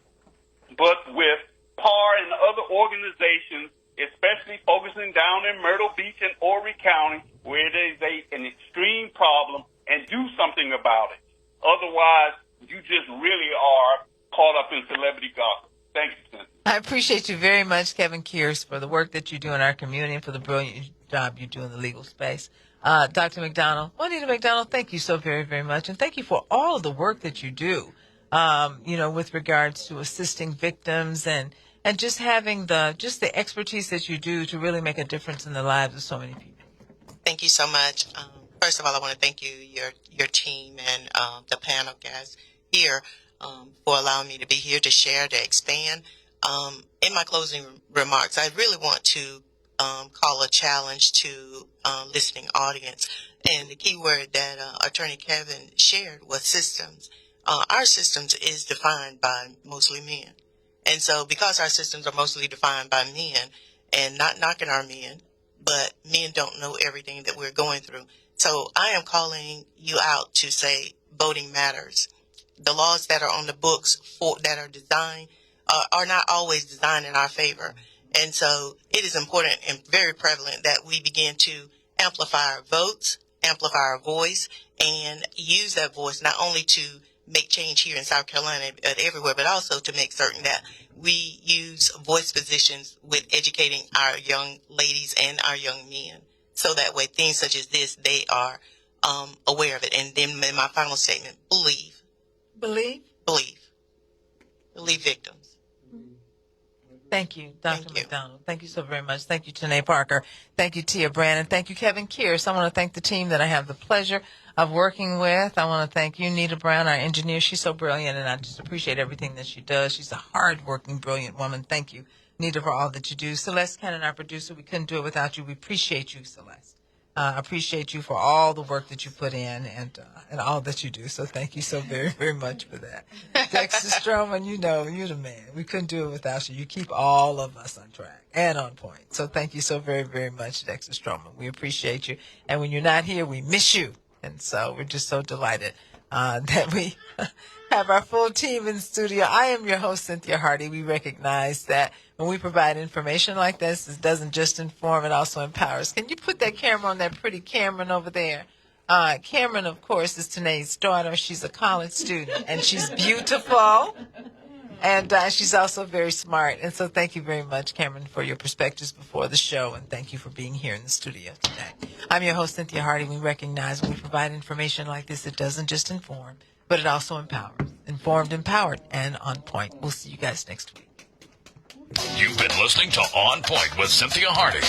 but with PAR and other organizations, especially focusing down in Myrtle Beach and Horry County, where it is an extreme problem, and do something about it. Otherwise, you just really are caught up in celebrity gossip. Thank you, Cynthia. I appreciate you very much, Kevin Kearse, for the work that you do in our community and for the brilliant job you do in the legal space. Dr. McDonald, Juanita McDonald, thank you so very, very much. And thank you for all of the work that you do, with regards to assisting victims and just having the expertise that you do to really make a difference in the lives of so many people. Thank you so much. First of all, I want to thank you, your team, and the panel guests here. for allowing me to be here to share, to expand. In my closing remarks, I really want to call a challenge to listening audience. And the key word that Attorney Kevin shared was systems. Our systems is defined by mostly men. And so because our systems are mostly defined by men, and not knocking our men, but men don't know everything that we're going through. So I am calling you out to say voting matters. The laws that are on the books that are designed are not always designed in our favor. And so it is important and very prevalent that we begin to amplify our votes, amplify our voice, and use that voice not only to make change here in South Carolina, but everywhere, but also to make certain that we use voice positions with educating our young ladies and our young men. So that way things such as this, they are aware of it. And then in my final statement, believe. Believe? Believe. Believe victims. Thank you, Dr. McDonald. Thank you so very much. Thank you, Tanae Parker. Thank you, Tia Brannon. Thank you, Kevin Kearse. I want to thank the team that I have the pleasure of working with. I want to thank you, Nita Brown, our engineer. She's so brilliant, and I just appreciate everything that she does. She's a hard-working, brilliant woman. Thank you, Nita, for all that you do. Celeste Cannon, our producer, we couldn't do it without you. We appreciate you, Celeste. Appreciate you for all the work that you put in and all that you do. So thank you so very, very much for that. Dexter Stroman, you know, you're the man. We couldn't do it without you. You keep all of us on track and on point. So thank you so very, very much, Dexter Stroman. We appreciate you. And when you're not here, we miss you. And so we're just so delighted that we have our full team in the studio. I am your host, Cynthia Hardy. We recognize that when we provide information like this, it doesn't just inform, it also empowers. Can you put that camera on that pretty Cameron over there? Cameron, of course, is Tanae's daughter. She's a college student, and she's beautiful. And she's also very smart. And so thank you very much, Cameron, for your perspectives before the show. And thank you for being here in the studio today. I'm your host, Cynthia Hardy. We recognize when we provide information like this, it doesn't just inform, but it also empowers. Informed, empowered, and on point. We'll see you guys next week. You've been listening to On Point with Cynthia Hardy.